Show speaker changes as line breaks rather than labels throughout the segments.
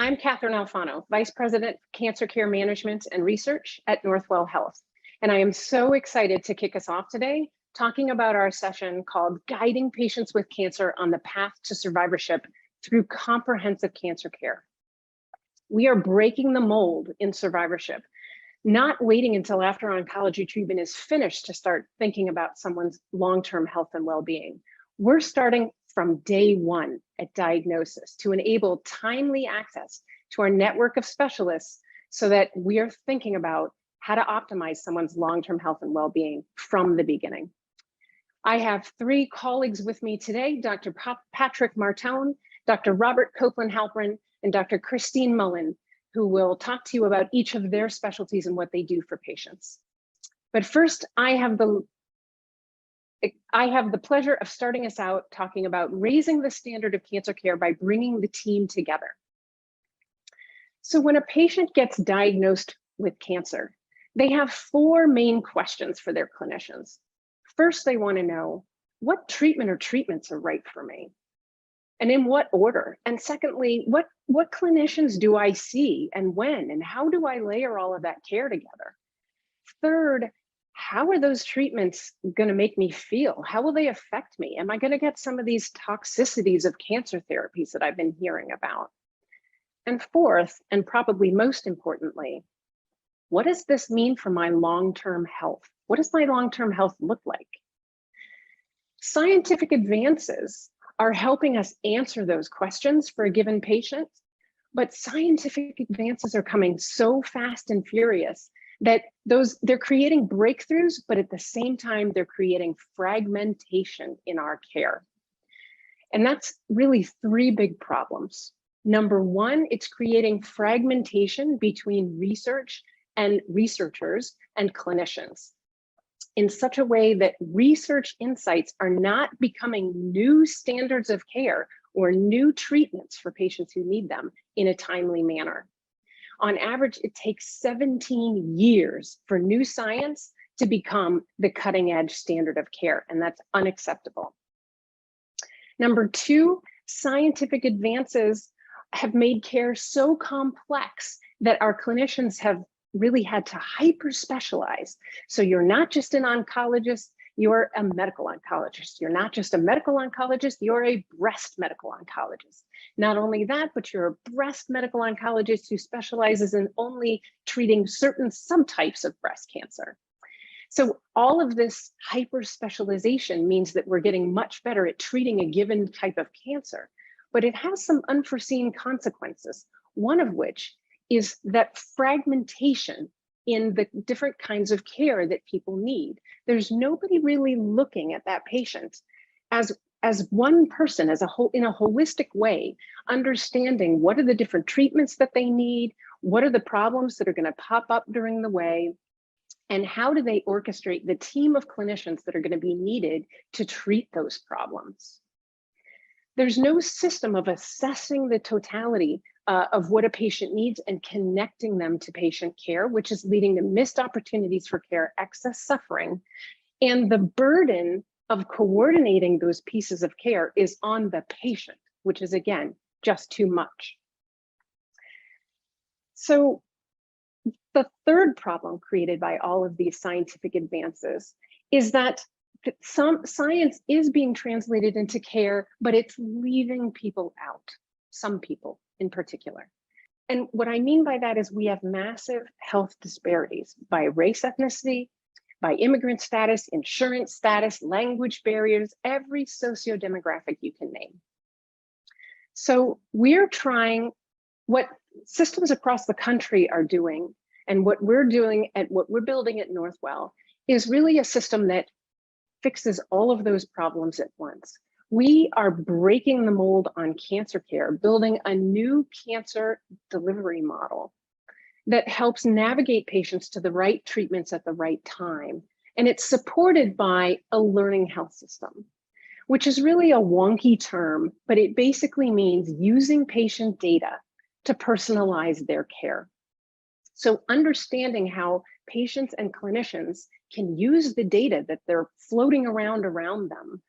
I'm Catherine Alfano, Vice President of Cancer Care Management and Research at Northwell Health. And I am so excited to kick us off today talking about our session called Guiding Patients with Cancer on the Path to Survivorship Through Comprehensive Cancer Care. We are breaking the mold in survivorship, not waiting until after oncology treatment is finished to start thinking about someone's long-term health and well-being. We're starting from day one at diagnosis to enable timely access to our network of specialists so that we are thinking about how to optimize someone's long-term health and well-being from the beginning. I have three colleagues with me today, Dr. Patrick Martone, Dr. Robert Copeland-Halperin, and Dr. Christine Mullen, who will talk to you about each of their specialties and what they do for patients. But first, I have the pleasure of starting us out talking about raising the standard of cancer care by bringing the team together. So when a patient gets diagnosed with cancer, they have four main questions for their clinicians. First, they want to know, what treatment or treatments are right for me? And in what order? And secondly, what clinicians do I see and when? And how do I layer all of that care together? Third, how are those treatments going to make me feel? How will they affect me? Am I going to get some of these toxicities of cancer therapies that I've been hearing about? And fourth, and probably most importantly, what does this mean for my long-term health? What does my long-term health look like? Scientific advances are helping us answer those questions for a given patient, but scientific advances are coming so fast and furious that they're creating breakthroughs, but at the same time, they're creating fragmentation in our care. And that's really three big problems. Number one, it's creating fragmentation between research and researchers and clinicians in such a way that research insights are not becoming new standards of care or new treatments for patients who need them in a timely manner. On average, it takes 17 years for new science to become the cutting edge standard of care, and that's unacceptable. Number two, scientific advances have made care so complex that our clinicians have really had to hyper specialize. So you're not just an oncologist, you're a medical oncologist. You're not just a medical oncologist, you're a breast medical oncologist. Not only that, but you're a breast medical oncologist who specializes in only treating certain subtypes of breast cancer. So all of this hyper specialization means that we're getting much better at treating a given type of cancer, but it has some unforeseen consequences, one of which is that fragmentation in the different kinds of care that people need. There's nobody really looking at that patient as one person, as a whole, in a holistic way, understanding what are the different treatments that they need, what are the problems that are going to pop up during the way, and how do they orchestrate the team of clinicians that are going to be needed to treat those problems. There's no system of assessing the totality of what a patient needs and connecting them to patient care, which is leading to missed opportunities for care, excess suffering. And the burden of coordinating those pieces of care is on the patient, which is, again, just too much. So the third problem created by all of these scientific advances is that some science is being translated into care, but it's leaving people out, some people in particular. And what I mean by that is we have massive health disparities by race, ethnicity, by immigrant status, insurance status, language barriers, every socio-demographic you can name. So we're trying, what systems across the country are doing, and what we're doing and what we're building at Northwell is really a system that fixes all of those problems at once. We are breaking the mold on cancer care, building a new cancer delivery model that helps navigate patients to the right treatments at the right time. And it's supported by a learning health system, which is really a wonky term, but it basically means using patient data to personalize their care. So understanding how patients and clinicians can use the data that they're floating around them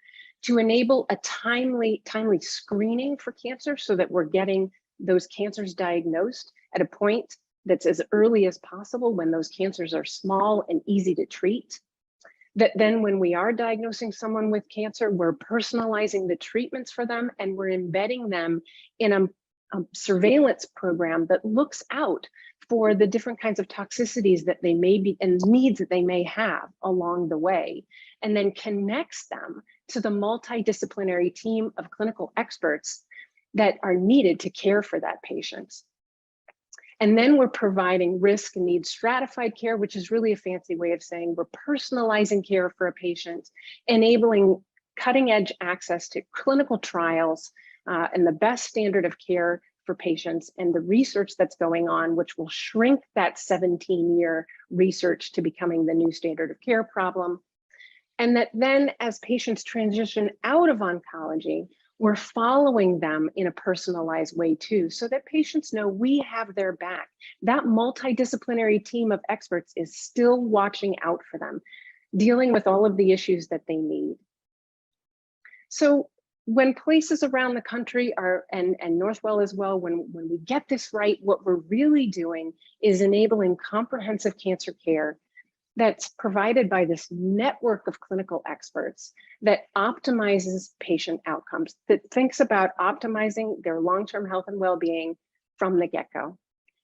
to enable a timely screening for cancer so that we're getting those cancers diagnosed at a point that's as early as possible when those cancers are small and easy to treat. That then when we are diagnosing someone with cancer, we're personalizing the treatments for them and we're embedding them in a surveillance program that looks out for the different kinds of toxicities that they may be and needs that they may have along the way, and then connects them to the multidisciplinary team of clinical experts that are needed to care for that patient. And then we're providing risk and needs stratified care, which is really a fancy way of saying we're personalizing care for a patient, enabling cutting edge access to clinical trials and the best standard of care for patients and the research that's going on, which will shrink that 17-year research to becoming the new standard of care problem. And that then as patients transition out of oncology, we're following them in a personalized way too, so that patients know we have their back. That multidisciplinary team of experts is still watching out for them, dealing with all of the issues that they need. So when places around the country are, and Northwell as well, when we get this right, what we're really doing is enabling comprehensive cancer care that's provided by this network of clinical experts that optimizes patient outcomes, that thinks about optimizing their long-term health and well-being from the get-go,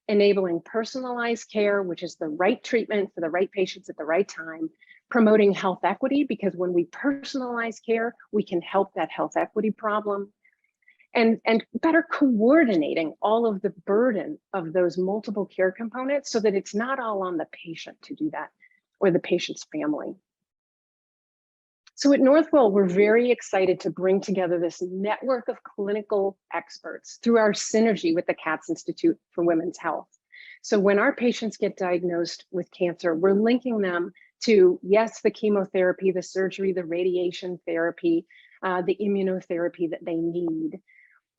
enabling personalized care, which is the right treatment for the right patients at the right time, promoting health equity, because when we personalize care, we can help that health equity problem, and better coordinating all of the burden of those multiple care components so that it's not all on the patient to do that, or the patient's family. So at Northwell, we're very excited to bring together this network of clinical experts through our synergy with the Katz Institute for Women's Health. So when our patients get diagnosed with cancer, we're linking them to, yes, the chemotherapy, the surgery, the radiation therapy, the immunotherapy that they need.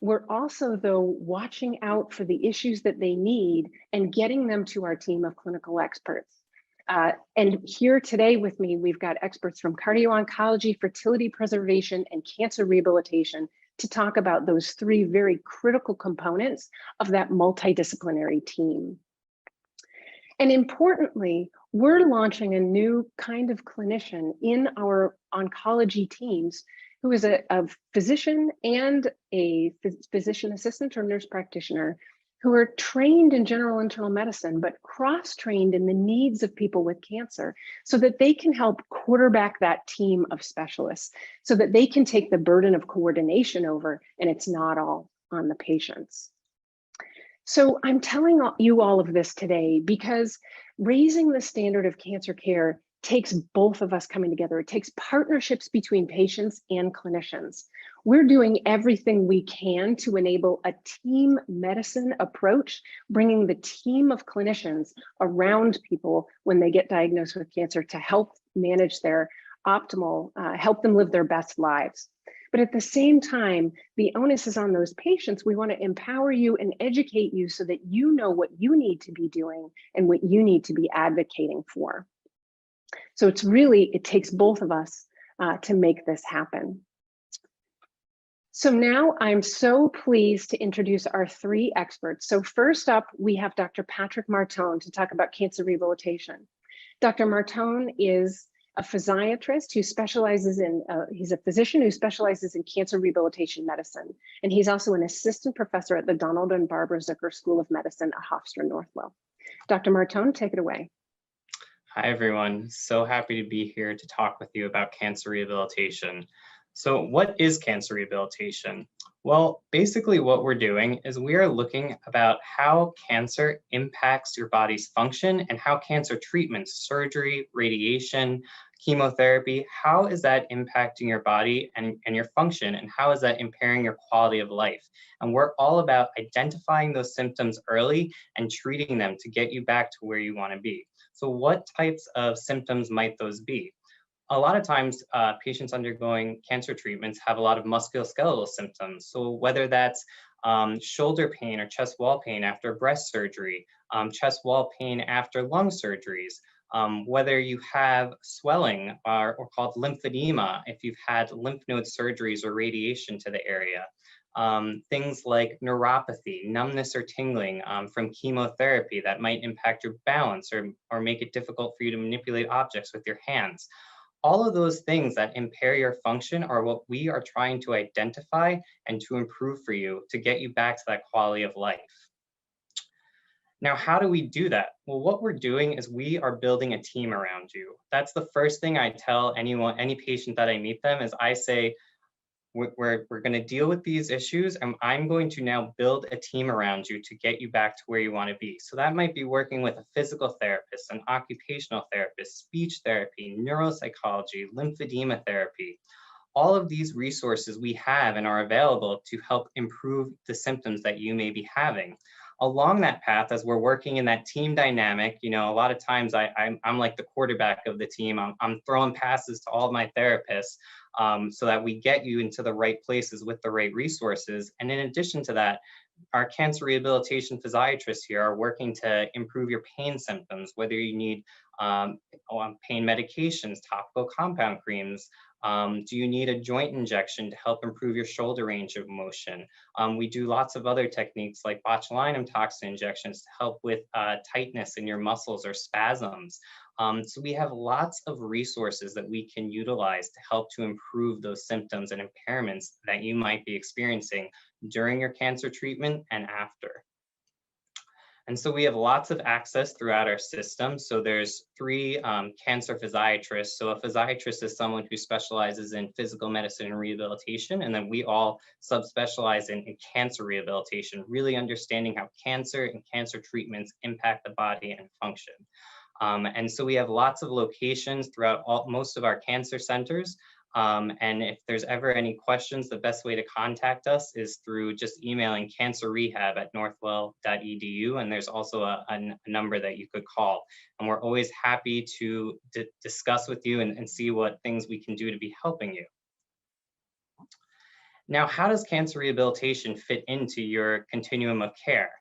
We're also, though, watching out for the issues that they need and getting them to our team of clinical experts. And here today with me, we've got experts from cardio-oncology, fertility preservation, and cancer rehabilitation to talk about those three very critical components of that multidisciplinary team. And importantly, we're launching a new kind of clinician in our oncology teams who is a physician and a physician assistant or nurse practitioner who are trained in general internal medicine, but cross-trained in the needs of people with cancer so that they can help quarterback that team of specialists so that they can take the burden of coordination over and it's not all on the patients. So I'm telling you all of this today because raising the standard of cancer care takes both of us coming together. It takes partnerships between patients and clinicians. We're doing everything we can to enable a team medicine approach, bringing the team of clinicians around people when they get diagnosed with cancer to help manage their optimal, help them live their best lives. But at the same time, the onus is on those patients. We want to empower you and educate you so that you know what you need to be doing and what you need to be advocating for. So it takes both of us to make this happen. So now I'm so pleased to introduce our three experts. So first up, we have Dr. Patrick Martone to talk about cancer rehabilitation. Dr. Martone is a physiatrist who specializes in, he's a physician who specializes in cancer rehabilitation medicine. And he's also an assistant professor at the Donald and Barbara Zucker School of Medicine at Hofstra Northwell. Dr. Martone, take it away.
Hi, everyone. So happy to be here to talk with you about cancer rehabilitation. So what is cancer rehabilitation? Well, basically what we're doing is we are looking about how cancer impacts your body's function and how cancer treatments, surgery, radiation, chemotherapy, how is that impacting your body and your function, and how is that impairing your quality of life? And we're all about identifying those symptoms early and treating them to get you back to where you want to be. So what types of symptoms might those be? A lot of times, patients undergoing cancer treatments have a lot of musculoskeletal symptoms. So whether that's shoulder pain or chest wall pain after breast surgery, chest wall pain after lung surgeries, whether you have swelling or called lymphedema, if you've had lymph node surgeries or radiation to the area. Things like neuropathy, numbness or tingling from chemotherapy that might impact your balance or make it difficult for you to manipulate objects with your hands. All of those things that impair your function are what we are trying to identify and to improve for you to get you back to that quality of life. Now, how do we do that? Well, what we're doing is we are building a team around you. That's the first thing I tell any patient that I meet them is I say, we're going to deal with these issues, and I'm going to now build a team around you to get you back to where you want to be. So that might be working with a physical therapist, an occupational therapist, speech therapy, neuropsychology, lymphedema therapy. All of these resources we have and are available to help improve the symptoms that you may be having. Along that path, as we're working in that team dynamic, a lot of times I'm like the quarterback of the team. I'm throwing passes to all of my therapists so that we get you into the right places with the right resources. And in addition to that, our cancer rehabilitation physiatrists here are working to improve your pain symptoms, whether you need pain medications, topical compound creams. Do you need a joint injection to help improve your shoulder range of motion? We do lots of other techniques like botulinum toxin injections to help with tightness in your muscles or spasms. So we have lots of resources that we can utilize to help to improve those symptoms and impairments that you might be experiencing during your cancer treatment and after. And so we have lots of access throughout our system. So there's 3 cancer physiatrists. So a physiatrist is someone who specializes in physical medicine and rehabilitation. And then we all subspecialize in cancer rehabilitation, really understanding how cancer and cancer treatments impact the body and function. And so we have lots of locations throughout most of our cancer centers. And if there's ever any questions, the best way to contact us is through just emailing cancerrehab@northwell.edu. And there's also a number that you could call. And we're always happy to discuss with you and see what things we can do to be helping you. Now, how does cancer rehabilitation fit into your continuum of care?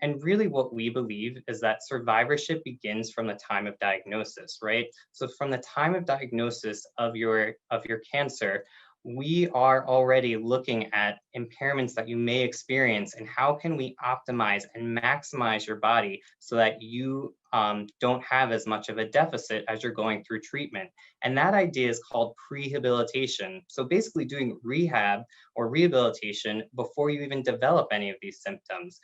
And really what we believe is that survivorship begins from the time of diagnosis, right? So from the time of diagnosis of your cancer, we are already looking at impairments that you may experience and how can we optimize and maximize your body so that you don't have as much of a deficit as you're going through treatment. And that idea is called prehabilitation. So basically doing rehab or rehabilitation before you even develop any of these symptoms.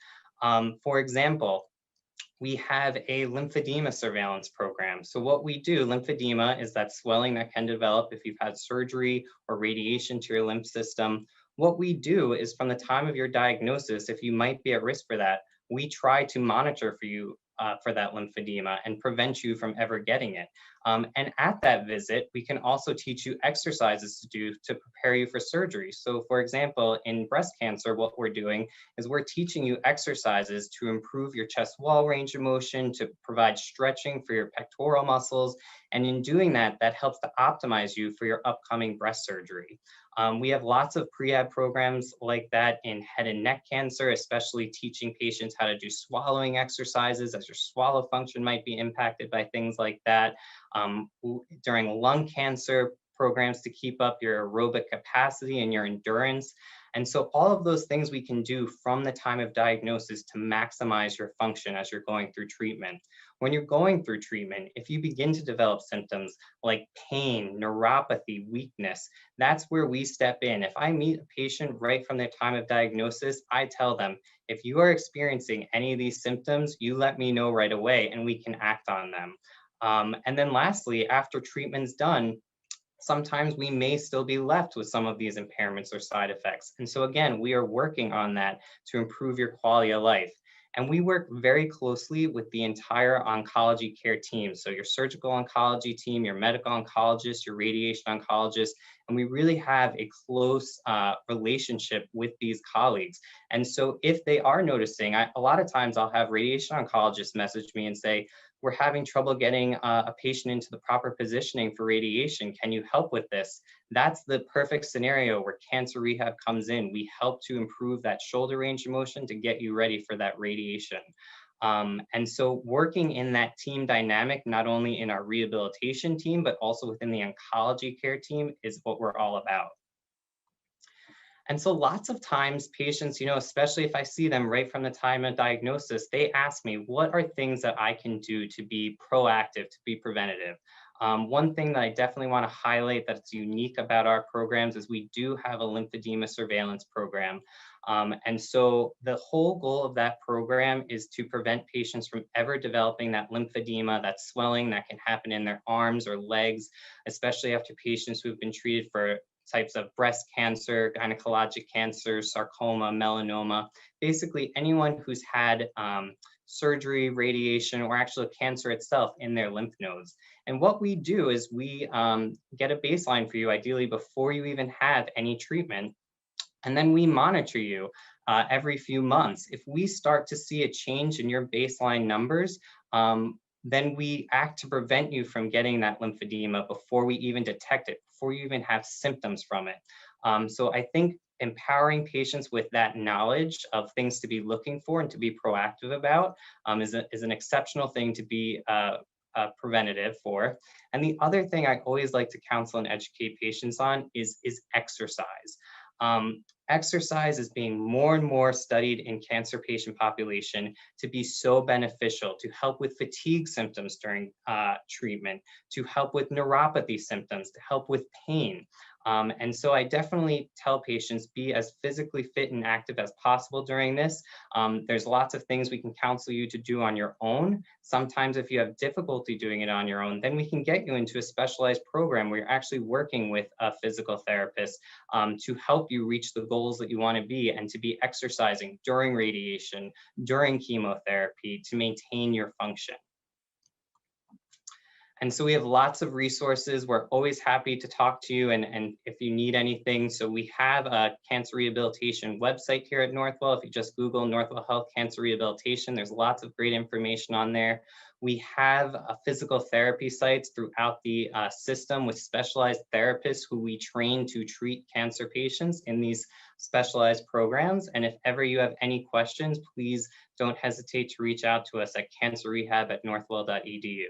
For example, we have a lymphedema surveillance program. So what we do, lymphedema is that swelling that can develop if you've had surgery or radiation to your lymph system. What we do is from the time of your diagnosis, if you might be at risk for that, we try to monitor for you for that lymphedema and prevent you from ever getting it. And at that visit, we can also teach you exercises to do to prepare you for surgery. So for example, in breast cancer, what we're doing is we're teaching you exercises to improve your chest wall range of motion, to provide stretching for your pectoral muscles. And in doing that, that helps to optimize you for your upcoming breast surgery. We have lots of prehab programs like that in head and neck cancer, especially teaching patients how to do swallowing exercises as your swallow function might be impacted by things like that. During lung cancer, programs to keep up your aerobic capacity and your endurance. And so all of those things we can do from the time of diagnosis to maximize your function as you're going through treatment. When you're going through treatment, if you begin to develop symptoms like pain, neuropathy, weakness, that's where we step in. If I meet a patient right from their time of diagnosis, I tell them, if you are experiencing any of these symptoms, you let me know right away and we can act on them. And then lastly, after treatment's done, sometimes we may still be left with some of these impairments or side effects. And so again, we are working on that to improve your quality of life. And we work very closely with the entire oncology care team. So your surgical oncology team, your medical oncologist, your radiation oncologist, and we really have a close relationship with these colleagues. And so if they are noticing, a lot of times I'll have radiation oncologists message me and say, we're having trouble getting a patient into the proper positioning for radiation. Can you help with this? That's the perfect scenario where cancer rehab comes in. We help to improve that shoulder range of motion to get you ready for that radiation. And so working in that team dynamic, not only in our rehabilitation team, but also within the oncology care team is what we're all about. And so lots of times patients, especially if I see them right from the time of diagnosis, they ask me, what are things that I can do to be proactive, to be preventative? One thing that I definitely want to highlight that's unique about our programs is we do have a lymphedema surveillance program. And so the whole goal of that program is to prevent patients from ever developing that lymphedema, that swelling that can happen in their arms or legs, especially after patients who've been treated for types of breast cancer, gynecologic cancer, sarcoma, melanoma, basically anyone who's had surgery, radiation, or actually cancer itself in their lymph nodes. And what we do is we get a baseline for you, ideally before you even have any treatment, and then we monitor you every few months. If we start to see a change in your baseline numbers, then we act to prevent you from getting that lymphedema before we even detect it, before you even have symptoms from it. So I think empowering patients with that knowledge of things to be looking for and to be proactive about is an exceptional thing to be preventative for. And the other thing I always like to counsel and educate patients on is exercise. Exercise is being more and more studied in cancer patient population to be so beneficial, to help with fatigue symptoms during treatment, to help with neuropathy symptoms, to help with pain. And so I definitely tell patients, be as physically fit and active as possible during this. There's lots of things we can counsel you to do on your own. Sometimes if you have difficulty doing it on your own, then we can get you into a specialized program where you're actually working with a physical therapist to help you reach the goals that you want to be and to be exercising during radiation, during chemotherapy to maintain your function. And so we have lots of resources. We're always happy to talk to you and if you need anything. So we have a cancer rehabilitation website here at Northwell. If you just Google Northwell Health Cancer Rehabilitation, there's lots of great information on there. We have physical therapy sites throughout the system with specialized therapists who we train to treat cancer patients in these specialized programs. And if ever you have any questions, please don't hesitate to reach out to us at cancerrehab@northwell.edu.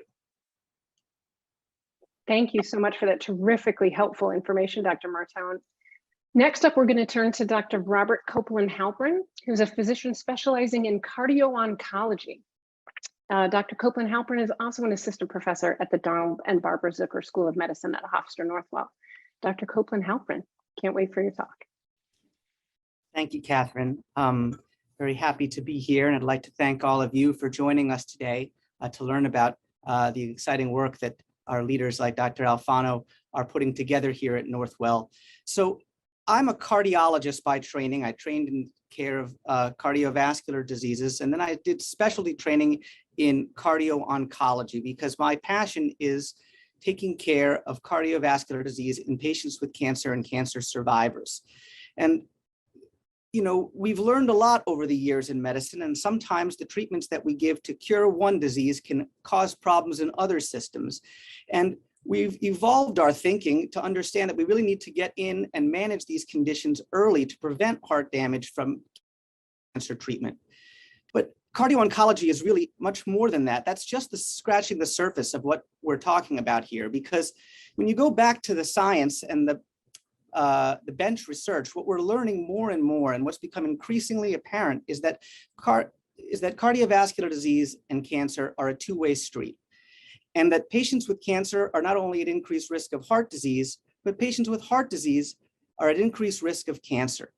Thank you so much for that terrifically helpful information, Dr. Martone. Next up, we're going to turn to Dr. Robert Copeland-Halpern, who's a physician specializing in cardio-oncology. Dr. Copeland-Halpern is also an assistant professor at the Donald and Barbara Zucker School of Medicine at Hofstra Northwell. Dr. Copeland-Halpern, can't wait for your talk.
Thank you, Catherine. Very happy to be here, and I'd like to thank all of you for joining us today to learn about the exciting work that our leaders like Dr. Alfano are putting together here at Northwell. So I'm a cardiologist by training. I trained in care of cardiovascular diseases, and then I did specialty training in cardio-oncology because my passion is taking care of cardiovascular disease in patients with cancer and cancer survivors. And we've learned a lot over the years in medicine, and sometimes the treatments that we give to cure one disease can cause problems in other systems. And we've evolved our thinking to understand that we really need to get in and manage these conditions early to prevent heart damage from cancer treatment. But cardio-oncology is really much more than that. That's just scratching the surface of what we're talking about here, because when you go back to the science and the bench research, what we're learning more and more, and what's become increasingly apparent, is that cardiovascular disease and cancer are a two-way street, and that patients with cancer are not only at increased risk of heart disease, but patients with heart disease are at increased risk of cancer.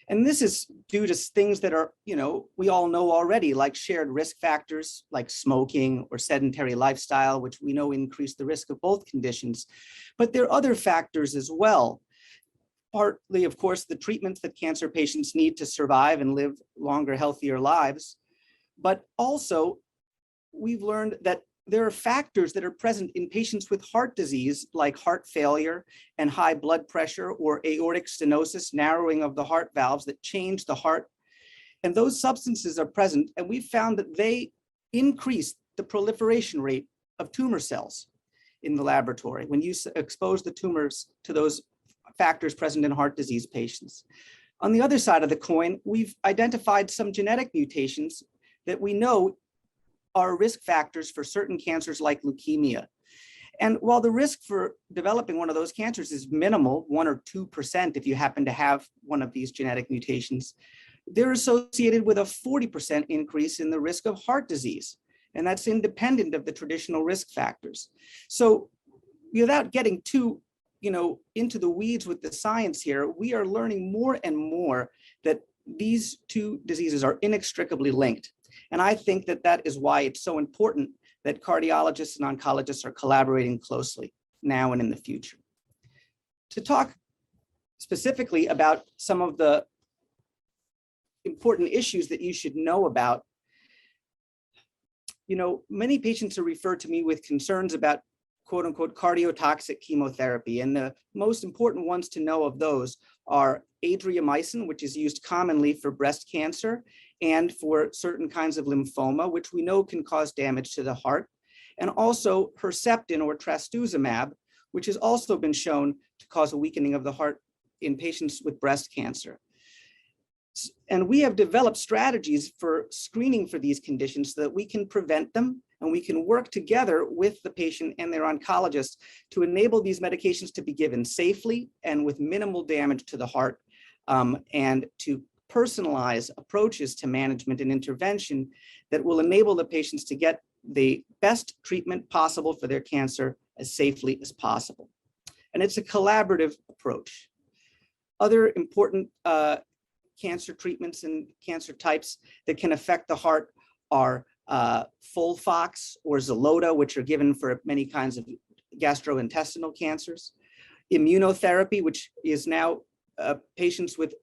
And this is due to things that are, we all know already, like shared risk factors like smoking or sedentary lifestyle, which we know increase the risk of both conditions. But there are other factors as well. Partly, of course, the treatments that cancer patients need to survive and live longer, healthier lives. But also, we've learned that there are factors that are present in patients with heart disease, like heart failure and high blood pressure or aortic stenosis, narrowing of the heart valves that change the heart. And those substances are present, and we've found that they increase the proliferation rate of tumor cells in the laboratory when you expose the tumors to those factors present in heart disease patients. On the other side of the coin, we've identified some genetic mutations that we know are risk factors for certain cancers like leukemia. And while the risk for developing one of those cancers is minimal, 1 or 2% if you happen to have one of these genetic mutations, they're associated with a 40% increase in the risk of heart disease. And that's independent of the traditional risk factors. So without getting too into the weeds with the science here, we are learning more and more that these two diseases are inextricably linked. And I think that that is why it's so important that cardiologists and oncologists are collaborating closely now and in the future. To talk specifically about some of the important issues that you should know about, many patients are referred to me with concerns about quote unquote cardiotoxic chemotherapy. And the most important ones to know of those are adriamycin, which is used commonly for breast cancer and for certain kinds of lymphoma, which we know can cause damage to the heart, and also Herceptin or trastuzumab, which has also been shown to cause a weakening of the heart in patients with breast cancer. And we have developed strategies for screening for these conditions so that we can prevent them, and we can work together with the patient and their oncologist to enable these medications to be given safely and with minimal damage to the heart, and to personalize approaches to management and intervention that will enable the patients to get the best treatment possible for their cancer as safely as possible. And it's a collaborative approach. Other important cancer treatments and cancer types that can affect the heart are Folfox or Xeloda, which are given for many kinds of gastrointestinal cancers. Immunotherapy, which is now patients with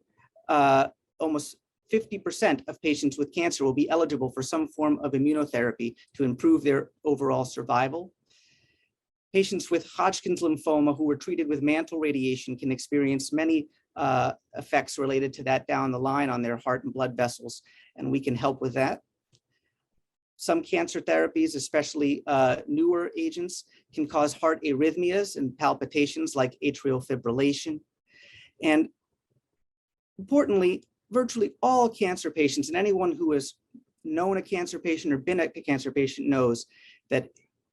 almost 50% of patients with cancer will be eligible for some form of immunotherapy to improve their overall survival. Patients with Hodgkin's lymphoma who were treated with mantle radiation can experience many effects related to that down the line on their heart and blood vessels, and we can help with that. Some cancer therapies, especially newer agents, can cause heart arrhythmias and palpitations like atrial fibrillation. And importantly, virtually all cancer patients, and anyone who has known a cancer patient or been a cancer patient knows that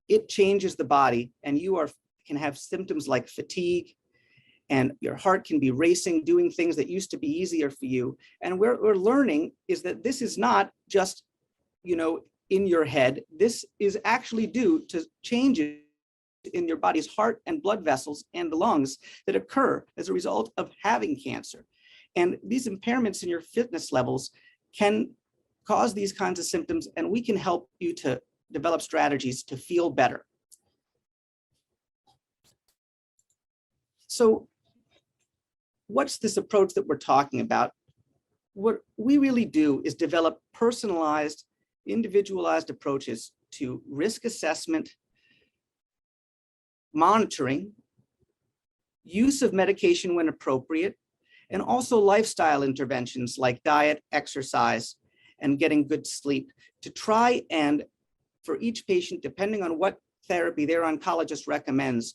it changes the body, and you can have symptoms like fatigue, and your heart can be racing, doing things that used to be easier for you. And what we're learning is that this is not just, in your head. This is actually due to changes in your body's heart and blood vessels and the lungs that occur as a result of having cancer. And these impairments in your fitness levels can cause these kinds of symptoms, and we can help you to develop strategies to feel better. So what's this approach that we're talking about? What we really do is develop personalized, individualized approaches to risk assessment, monitoring, use of medication when appropriate, and also lifestyle interventions like diet, exercise, and getting good sleep to try and, for each patient, depending on what therapy their oncologist recommends,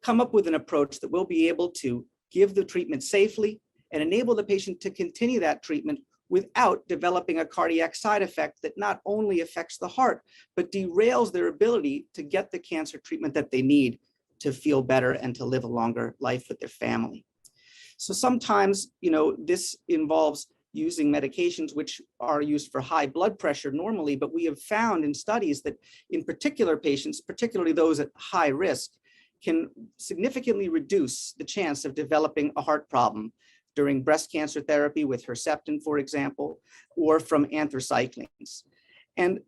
come up with an approach that will be able to give the treatment safely and enable the patient to continue that treatment without developing a cardiac side effect that not only affects the heart, but derails their ability to get the cancer treatment that they need to feel better and to live a longer life with their family. So sometimes, this involves using medications which are used for high blood pressure normally, but we have found in studies that in particular patients, particularly those at high risk, can significantly reduce the chance of developing a heart problem during breast cancer therapy with Herceptin, for example, or from anthracyclines. And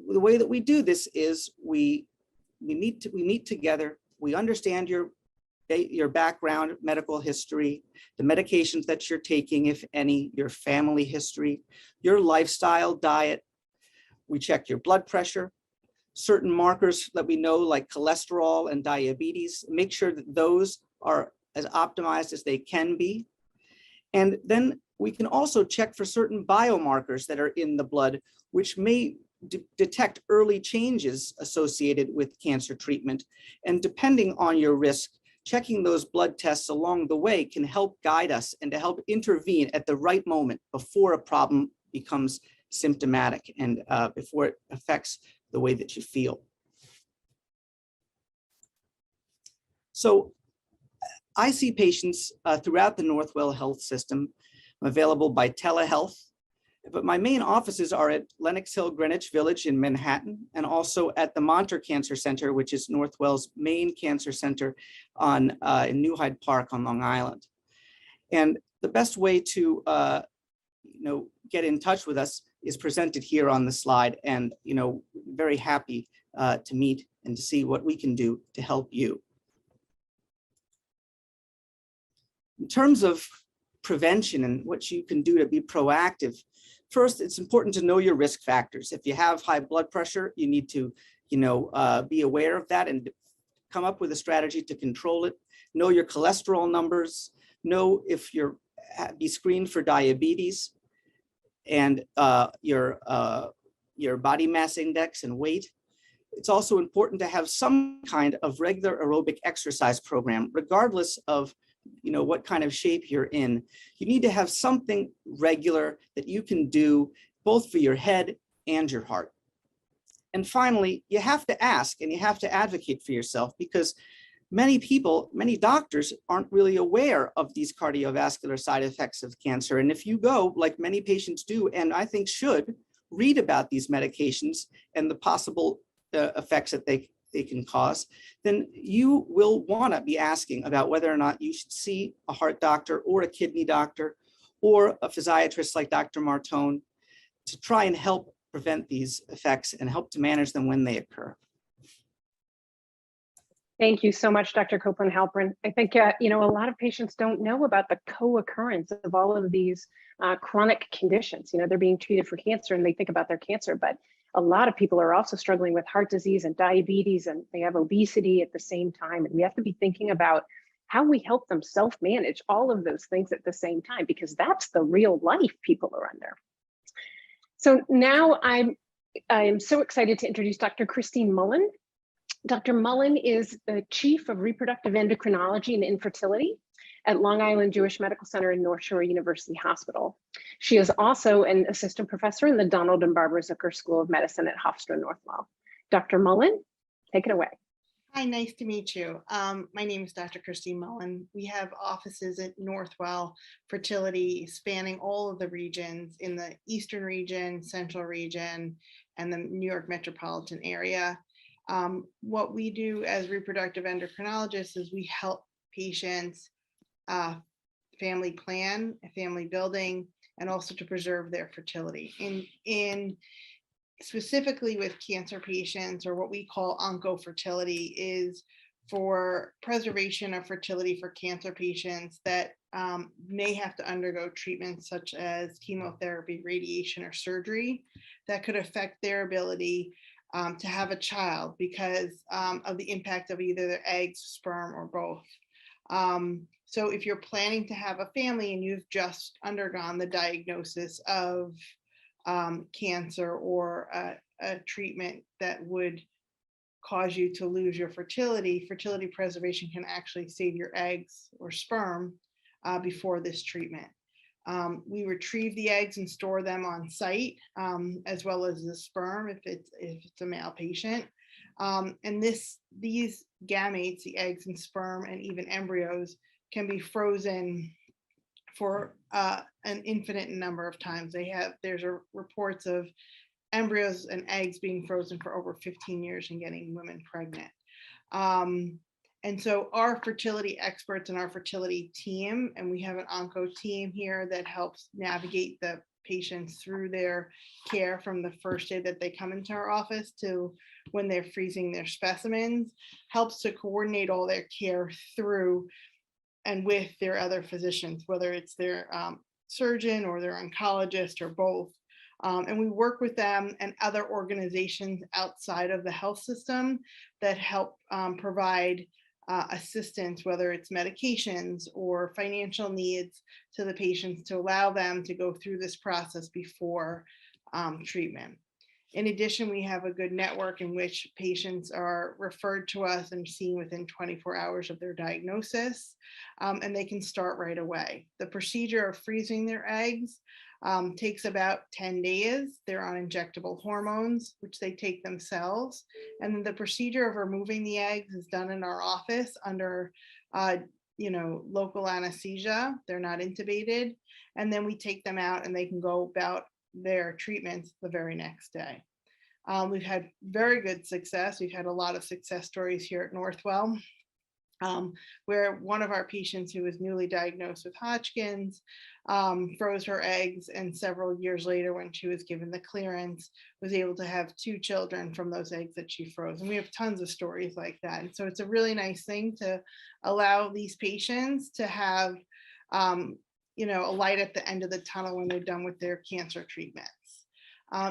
the way that we do this is we meet together, we understand your background, medical history, the medications that you're taking, if any, your family history, your lifestyle, diet. We check your blood pressure, certain markers that we know like cholesterol and diabetes, make sure that those are as optimized as they can be. And then we can also check for certain biomarkers that are in the blood, which may detect early changes associated with cancer treatment. And depending on your risk, checking those blood tests along the way can help guide us and to help intervene at the right moment before a problem becomes symptomatic and before it affects the way that you feel. So I see patients throughout the Northwell Health System. I'm available by telehealth, but my main offices are at Lenox Hill Greenwich Village in Manhattan, and also at the Monter Cancer Center, which is Northwell's main cancer center in New Hyde Park on Long Island. And the best way to get in touch with us is presented here on the slide, and very happy to meet and to see what we can do to help you. In terms of prevention and what you can do to be proactive, first, it's important to know your risk factors. If you have high blood pressure, you need to be aware of that and come up with a strategy to control it. Know your cholesterol numbers. Know if be screened for diabetes, and your body mass index and weight. It's also important to have some kind of regular aerobic exercise program, regardless of what kind of shape you're in. You need to have something regular that you can do both for your head and your heart. And finally, you have to ask and you have to advocate for yourself, because many doctors aren't really aware of these cardiovascular side effects of cancer. And if you go, like many patients do, and I think should, read about these medications and the possible effects that they can cause, then you will want to be asking about whether or not you should see a heart doctor or a kidney doctor or a physiatrist like Dr. Martone to try and help prevent these effects and help to manage them when they occur.
Thank you so much, Dr. Copeland-Halperin. I think, a lot of patients don't know about the co-occurrence of all of these chronic conditions. They're being treated for cancer and they think about their cancer, but a lot of people are also struggling with heart disease and diabetes, and they have obesity at the same time. And we have to be thinking about how we help them self-manage all of those things at the same time, because that's the real life people are under. So now I am so excited to introduce Dr. Christine Mullen. Dr. Mullen is the Chief of Reproductive Endocrinology and Infertility at Long Island Jewish Medical Center and North Shore University Hospital. She is also an assistant professor in the Donald and Barbara Zucker School of Medicine at Hofstra Northwell. Dr. Mullen, take it away.
Hi, nice to meet you. My name is Dr. Christine Mullen. We have offices at Northwell Fertility spanning all of the regions in the Eastern region, Central region, and the New York metropolitan area. What we do as reproductive endocrinologists is we help patients family plan, family building, and also to preserve their fertility. In specifically with cancer patients, or what we call oncofertility, is for preservation of fertility for cancer patients that may have to undergo treatments such as chemotherapy, radiation, or surgery that could affect their ability to have a child because of the impact of either their eggs, sperm, or both. So if you're planning to have a family and you've just undergone the diagnosis of cancer or a treatment that would cause you to lose your fertility, fertility preservation can actually save your eggs or sperm before this treatment. We retrieve the eggs and store them on site, as well as the sperm if it's a male patient. And these gametes, the eggs and sperm and even embryos, can be frozen for an infinite number of times. There's reports of embryos and eggs being frozen for over 15 years and getting women pregnant. And so our fertility experts and our fertility team, and we have an onco team here that helps navigate the patients through their care from the first day that they come into our office to when they're freezing their specimens, helps to coordinate all their care through and with their other physicians, whether it's their surgeon or their oncologist or both. And we work with them and other organizations outside of the health system that help provide assistance, whether it's medications or financial needs to the patients to allow them to go through this process before treatment. In addition, we have a good network in which patients are referred to us and seen within 24 hours of their diagnosis, and they can start right away. The procedure of freezing their eggs takes about 10 days. They're on injectable hormones, which they take themselves. And then the procedure of removing the eggs is done in our office under local anesthesia. They're not intubated. And then we take them out and they can go about their treatments the very next day. We've had very good success. We've had a lot of success stories here at Northwell, where one of our patients who was newly diagnosed with Hodgkin's froze her eggs, and several years later, when she was given the clearance, was able to have 2 children from those eggs that she froze. And we have tons of stories like that. And so it's a really nice thing to allow these patients to have a light at the end of the tunnel when they're done with their cancer treatments.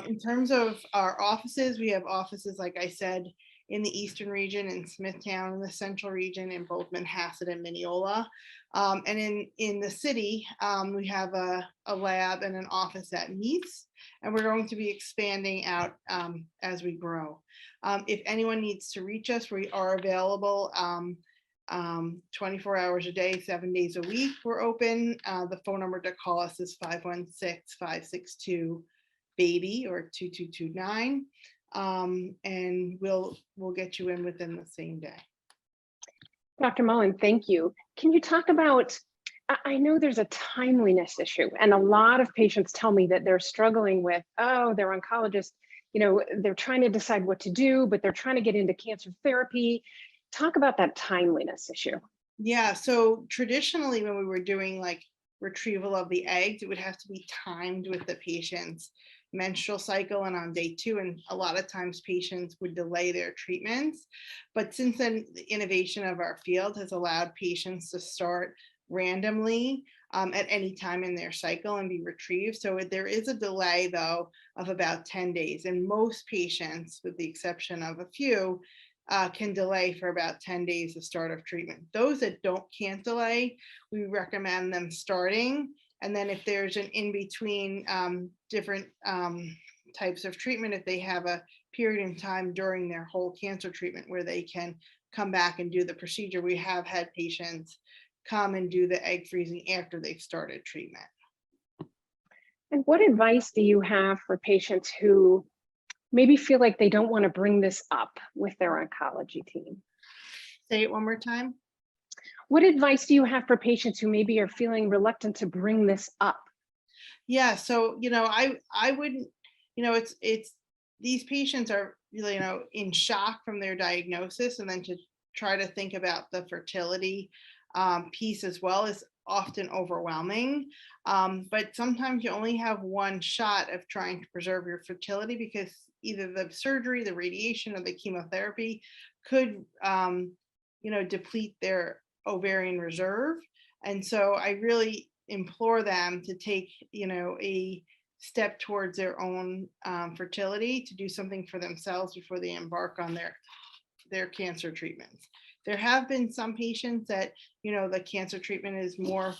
In terms of our offices, we have offices, like I said, in the Eastern region, in Smithtown, in the Central region, in both Manhasset and Mineola. And in the city, we have a lab and an office at Meath, and we're going to be expanding out as we grow. If anyone needs to reach us, we are available 24 hours a day, 7 days a week. We're open. The phone number to call us is 516-562-BABY or 2229. And we'll get you in within the same day.
Dr. Mullen, thank you. Can you talk about, I know there's a timeliness issue, and a lot of patients tell me that they're struggling with, their oncologist, they're trying to decide what to do, but they're trying to get into cancer therapy. Talk about that timeliness issue.
Yeah, so traditionally when we were doing like retrieval of the eggs, it would have to be timed with the patient's menstrual cycle and on day 2, and a lot of times patients would delay their treatments. But since then, the innovation of our field has allowed patients to start randomly at any time in their cycle and be retrieved. So there is a delay though of about 10 days, and most patients, with the exception of a few, can delay for about 10 days the start of treatment. Those that can't delay, we recommend them starting. And then if there's an in-between different types of treatment, if they have a period in time during their whole cancer treatment where they can come back and do the procedure, we have had patients come and do the egg freezing after they've started treatment.
And what advice do you have for patients who maybe feel like they don't want to bring this up with their oncology team?
Say it one more time.
What advice do you have for patients who maybe are feeling reluctant to bring this up?
Yeah, so, I wouldn't, it's these patients are, in shock from their diagnosis, and then to try to think about the fertility piece as well is often overwhelming. But sometimes you only have one shot of trying to preserve your fertility, because either the surgery, the radiation, or the chemotherapy could, deplete their ovarian reserve. And so I really implore them to take, a step towards their own fertility, to do something for themselves before they embark on their cancer treatments. There have been some patients that, the cancer treatment is more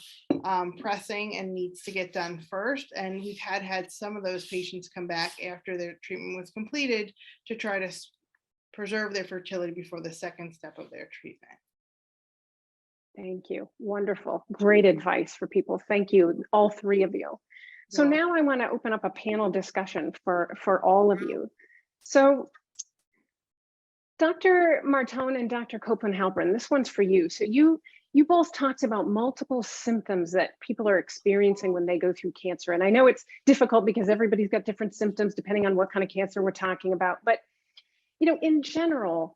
pressing and needs to get done first. And we've had some of those patients come back after their treatment was completed to try to preserve their fertility before the second step of their treatment.
Thank you. Wonderful. Great advice for people. Thank you, all 3 of you. So now I want to open up a panel discussion for all of you. So Dr. Martone and Dr. Copeland-Halpern, this one's for you. So you both talked about multiple symptoms that people are experiencing when they go through cancer. And I know it's difficult because everybody's got different symptoms depending on what kind of cancer we're talking about. But, in general,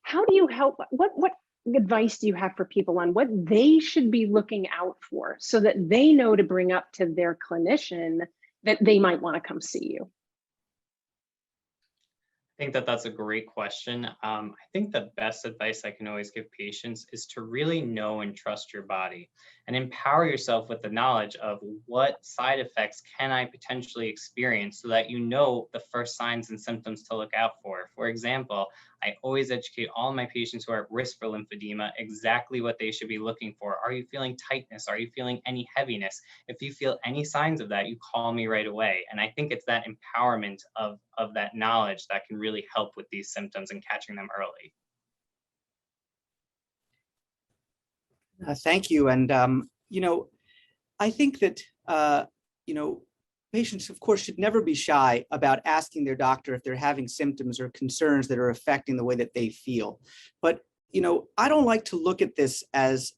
how do you help? What advice do you have for people on what they should be looking out for so that they know to bring up to their clinician that they might want to come see you?
I think that's a great question. I think the best advice I can always give patients is to really know and trust your body. and empower yourself with the knowledge of what side effects can I potentially experience so that you know the first signs and symptoms to look out for. For example, I always educate all my patients who are at risk for lymphedema exactly what they should be looking for. Are you feeling tightness? Are you feeling any heaviness? If you feel any signs of that, you call me right away. And I think it's that empowerment of that knowledge that can really help with these symptoms and catching them early.
Thank you. And, I think that, patients, of course, should never be shy about asking their doctor if they're having symptoms or concerns that are affecting the way that they feel. But, I don't like to look at this as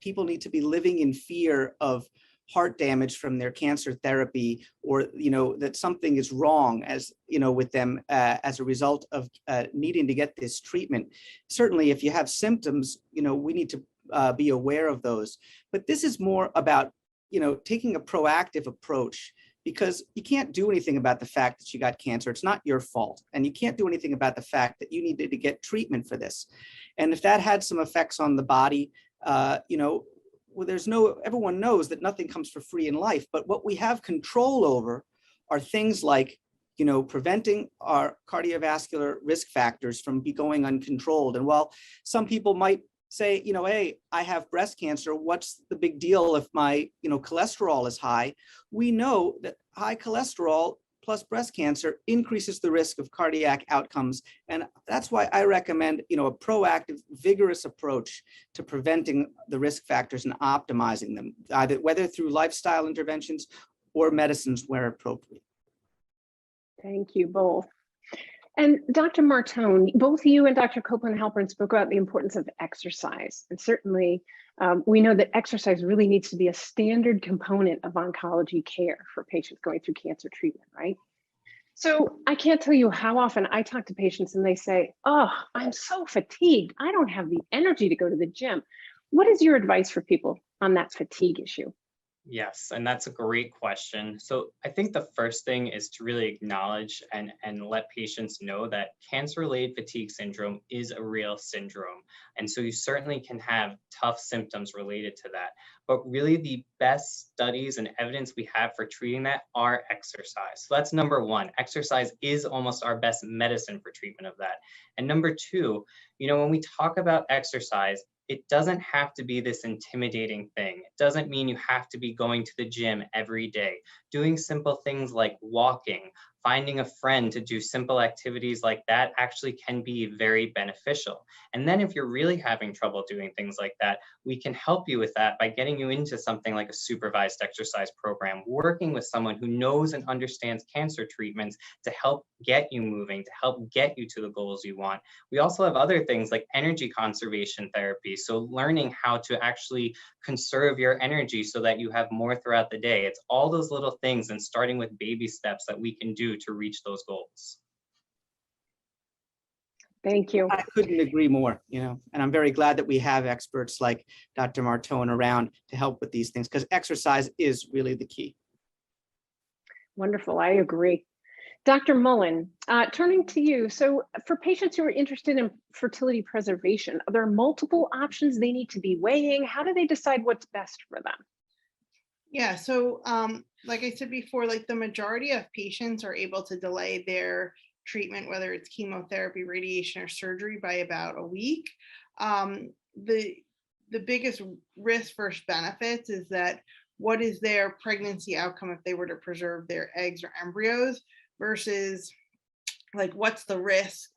people need to be living in fear of heart damage from their cancer therapy, or, that something is wrong with them as a result of needing to get this treatment. Certainly, if you have symptoms, we need to be aware of those. But this is more about, taking a proactive approach, because you can't do anything about the fact that you got cancer. It's not your fault. And you can't do anything about the fact that you needed to get treatment for this. And if that had some effects on the body, everyone knows that nothing comes for free in life. But what we have control over are things like, preventing our cardiovascular risk factors from going uncontrolled. And while some people might say, hey, I have breast cancer, what's the big deal if my, cholesterol is high? We know that high cholesterol plus breast cancer increases the risk of cardiac outcomes. And that's why I recommend, a proactive, vigorous approach to preventing the risk factors and optimizing them, whether through lifestyle interventions or medicines where appropriate.
Thank you both. And Dr. Martone, both you and Dr. Copeland-Halpern spoke about the importance of exercise. And certainly we know that exercise really needs to be a standard component of oncology care for patients going through cancer treatment, right? So I can't tell you how often I talk to patients and they say, oh, I'm so fatigued. I don't have the energy to go to the gym. What is your advice for people on that fatigue issue?
Yes, and that's a great question. So I think the first thing is to really acknowledge and let patients know that cancer-related fatigue syndrome is a real syndrome. And so you certainly can have tough symptoms related to that. But really the best studies and evidence we have for treating that are exercise. So that's number one. Exercise is almost our best medicine for treatment of that. And number two, when we talk about exercise, it doesn't have to be this intimidating thing. It doesn't mean you have to be going to the gym every day. Doing simple things like walking, finding a friend to do simple activities like that actually can be very beneficial. And then if you're really having trouble doing things like that, we can help you with that by getting you into something like a supervised exercise program, working with someone who knows and understands cancer treatments to help get you moving, to help get you to the goals you want. We also have other things like energy conservation therapy. So learning how to actually conserve your energy so that you have more throughout the day. It's all those little things and starting with baby steps that we can do to reach those goals.
Thank you.
I couldn't agree more, and I'm very glad that we have experts like Dr. Martone around to help with these things, because exercise is really the key.
Wonderful, I agree. Dr. Mullen, turning to you. So for patients who are interested in fertility preservation, are there multiple options they need to be weighing? How do they decide what's best for them?
Yeah, so like I said before, like the majority of patients are able to delay their treatment, whether it's chemotherapy, radiation, or surgery, by about a week. The biggest risk versus benefits is that what is their pregnancy outcome if they were to preserve their eggs or embryos, versus like what's the risk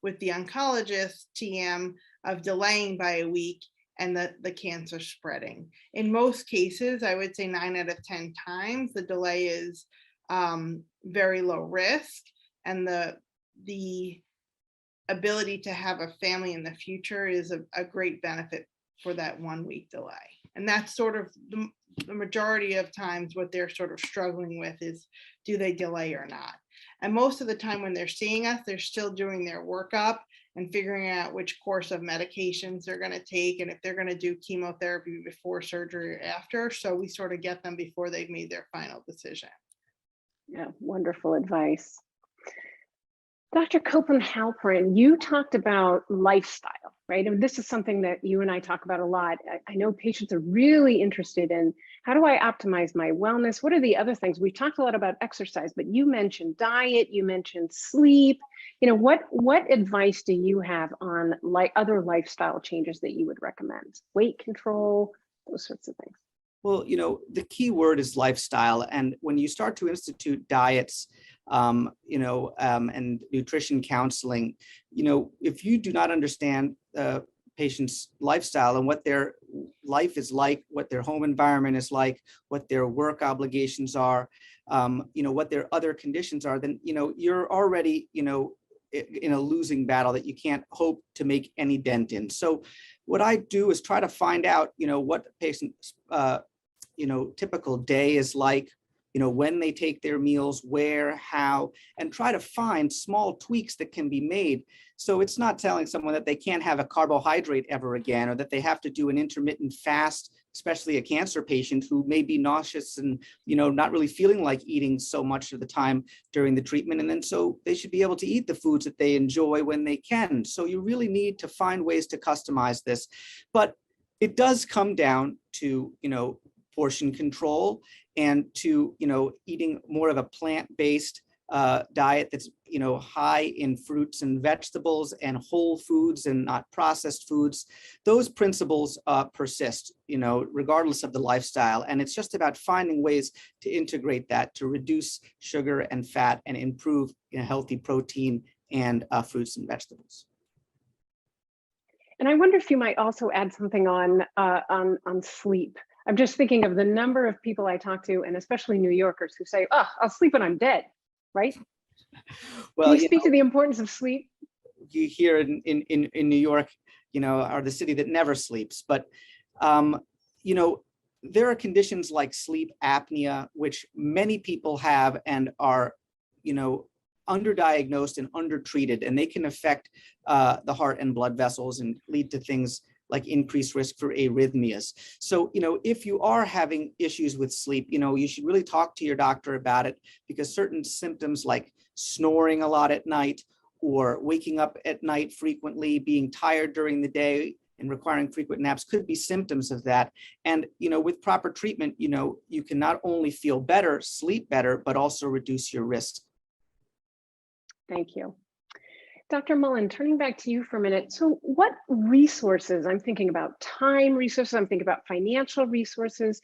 with the oncologist TM of delaying by a week and the cancer spreading. In most cases, I would say 9 out of 10 times, the delay is very low risk, and the ability to have a family in the future is a great benefit for that 1 week delay. And that's sort of the majority of times what they're sort of struggling with is, do they delay or not? And most of the time when they're seeing us, they're still doing their workup and figuring out which course of medications they're going to take, and if they're going to do chemotherapy before surgery or after. So we sort of get them before they've made their final decision.
Yeah, wonderful advice. Dr. Copeland-Halperin, you talked about lifestyle, right? And this is something that you and I talk about a lot. I know patients are really interested in, how do I optimize my wellness? What are the other things? We've talked a lot about exercise, but you mentioned diet, you mentioned sleep. What advice do you have on other lifestyle changes that you would recommend? Weight control, those sorts of things.
Well, the key word is lifestyle. And when you start to institute diets, and nutrition counseling, if you do not understand the patient's lifestyle and what their life is like, what their home environment is like, what their work obligations are, what their other conditions are, then, you're already, in a losing battle that you can't hope to make any dent in. So what I do is try to find out, what the patient's, typical day is like, when they take their meals, where, how, and try to find small tweaks that can be made. So it's not telling someone that they can't have a carbohydrate ever again, or that they have to do an intermittent fast, especially a cancer patient who may be nauseous and, not really feeling like eating so much of the time during the treatment. And then so they should be able to eat the foods that they enjoy when they can. So you really need to find ways to customize this. But it does come down to, portion control and to, eating more of a plant-based diet that's, high in fruits and vegetables and whole foods and not processed foods. Those principles persist, regardless of the lifestyle. And it's just about finding ways to integrate that to reduce sugar and fat and improve healthy protein and fruits and vegetables.
And I wonder if you might also add something on sleep. I'm just thinking of the number of people I talk to, and especially New Yorkers, who say, "Oh, I'll sleep when I'm dead," right?
Well,
can you speak to the importance of sleep?
You here in New York, are the city that never sleeps. But, there are conditions like sleep apnea, which many people have and are, underdiagnosed and undertreated, and they can affect the heart and blood vessels and lead to things like increased risk for arrhythmias. So, if you are having issues with sleep, you should really talk to your doctor about it, because certain symptoms like snoring a lot at night or waking up at night frequently, being tired during the day and requiring frequent naps could be symptoms of that. And, with proper treatment, you can not only feel better, sleep better, but also reduce your risk.
Thank you. Dr. Mullen, turning back to you for a minute. So what resources, I'm thinking about time resources, I'm thinking about financial resources,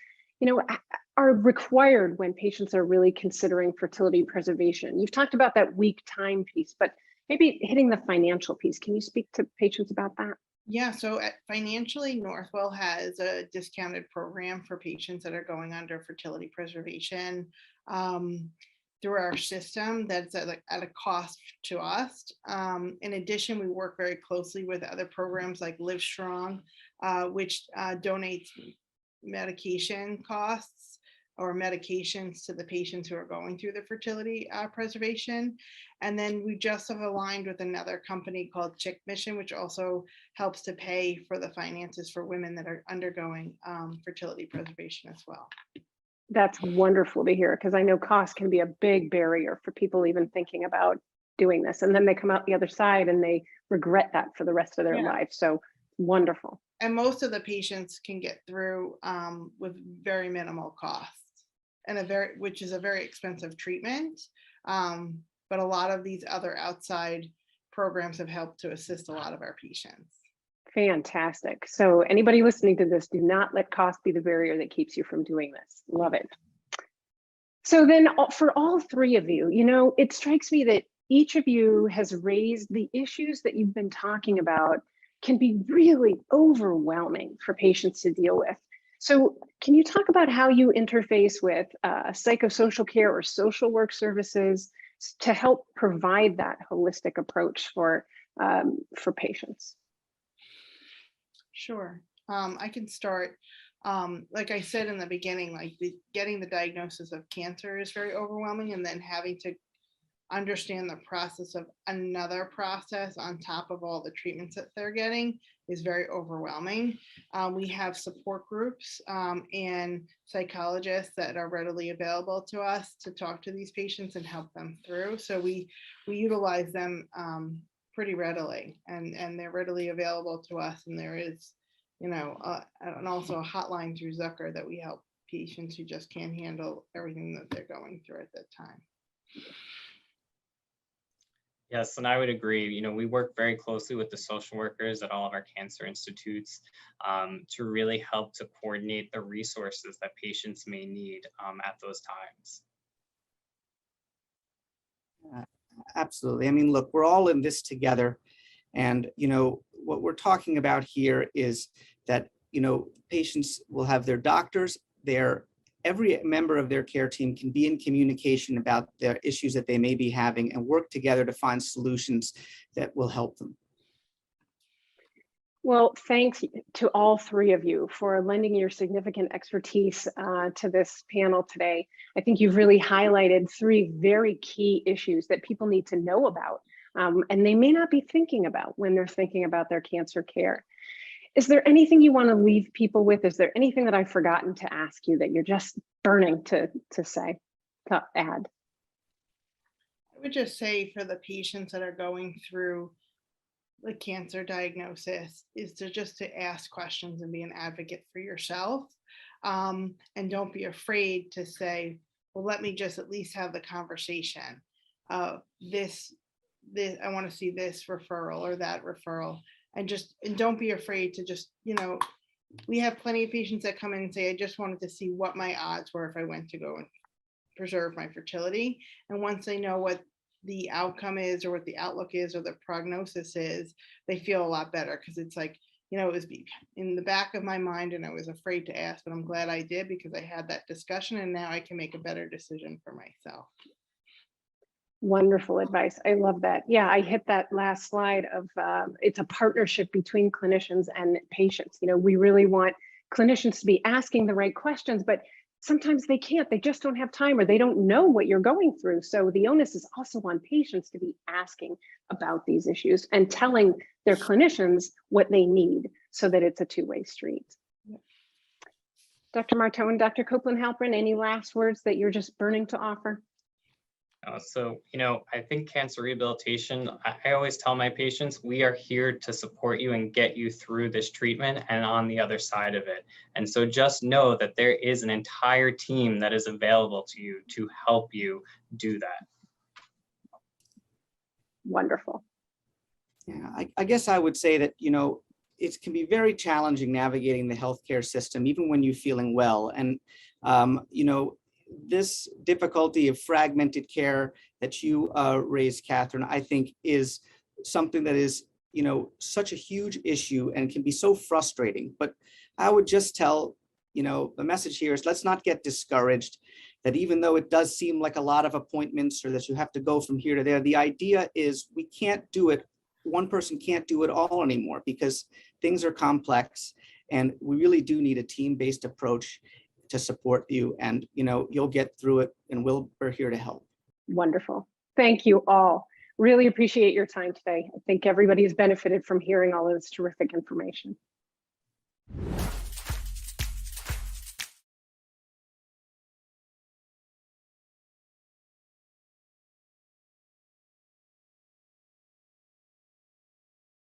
are required when patients are really considering fertility preservation? You've talked about that week time piece, but maybe hitting the financial piece. Can you speak to patients about that?
Yeah, so financially, Northwell has a discounted program for patients that are going under fertility preservation. Through our system that's at a cost to us. In addition, we work very closely with other programs like Live Strong, which donates medication costs or medications to the patients who are going through the fertility preservation. And then we just have aligned with another company called Chick Mission, which also helps to pay for the finances for women that are undergoing fertility preservation as well.
That's wonderful to hear, because I know cost can be a big barrier for people even thinking about doing this. And then they come out the other side and they regret that for the rest of their life. So wonderful.
And most of the patients can get through with very minimal costs, and which is a very expensive treatment. But a lot of these other outside programs have helped to assist a lot of our patients.
Fantastic. So anybody listening to this, do not let cost be the barrier that keeps you from doing this. Love it. So then for all three of you, it strikes me that each of you has raised the issues that you've been talking about can be really overwhelming for patients to deal with. So can you talk about how you interface with psychosocial care or social work services to help provide that holistic approach for patients?
Sure. I can start. Like I said in the beginning, getting the diagnosis of cancer is very overwhelming, and then having to understand the process of another process on top of all the treatments that they're getting is very overwhelming. We have support groups and psychologists that are readily available to us to talk to these patients and help them through. So we utilize them pretty readily, and they're readily available to us. And there is, and also a hotline through Zucker that we help patients who just can't handle everything that they're going through at that time.
Yes, and I would agree. We work very closely with the social workers at all of our cancer institutes to really help to coordinate the resources that patients may need at those times.
Absolutely. I mean, look, we're all in this together. And, what we're talking about here is that, patients will have their doctors, every member of their care team can be in communication about the issues that they may be having and work together to find solutions that will help them.
Well, thanks to all three of you for lending your significant expertise to this panel today. I think you've really highlighted three very key issues that people need to know about, and they may not be thinking about when they're thinking about their cancer care. Is there anything you want to leave people with? Is there anything that I've forgotten to ask you that you're just burning to add?
I would just say for the patients that are going through the cancer diagnosis is to ask questions and be an advocate for yourself. And don't be afraid to say, well, let me just at least have the conversation. I want to see this referral or that referral. And don't be afraid to just, we have plenty of patients that come in and say, I just wanted to see what my odds were if I went to go and preserve my fertility. And once they know what the outcome is or what the outlook is or the prognosis is, they feel a lot better, because it's like, it was in the back of my mind and I was afraid to ask, but I'm glad I did, because I had that discussion and now I can make a better decision for myself.
Wonderful advice. I love that. Yeah, I hit that last slide of it's a partnership between clinicians and patients. We really want clinicians to be asking the right questions, but sometimes they can't. They just don't have time, or they don't know what you're going through. So the onus is also on patients to be asking about these issues and telling their clinicians what they need, so that it's a two-way street. Dr. Marteau and Dr. Copeland-Halpern, any last words that you're just burning to offer?
So, I think cancer rehabilitation, I always tell my patients, we are here to support you and get you through this treatment and on the other side of it. And so just know that there is an entire team that is available to you to help you do that.
Wonderful.
Yeah, I guess I would say that, it can be very challenging navigating the healthcare system, even when you're feeling well. And, this difficulty of fragmented care that you raised, Catherine, I think is something that is, such a huge issue and can be so frustrating. But I would just tell, the message here is, let's not get discouraged, that even though it does seem like a lot of appointments or that you have to go from here to there, the idea is we can't do it. One person can't do it all anymore, because things are complex and we really do need a team-based approach to support you, and you'll get through it, and we're here to help.
Wonderful. Thank you all. Really appreciate your time today. I think everybody has benefited from hearing all of this terrific information.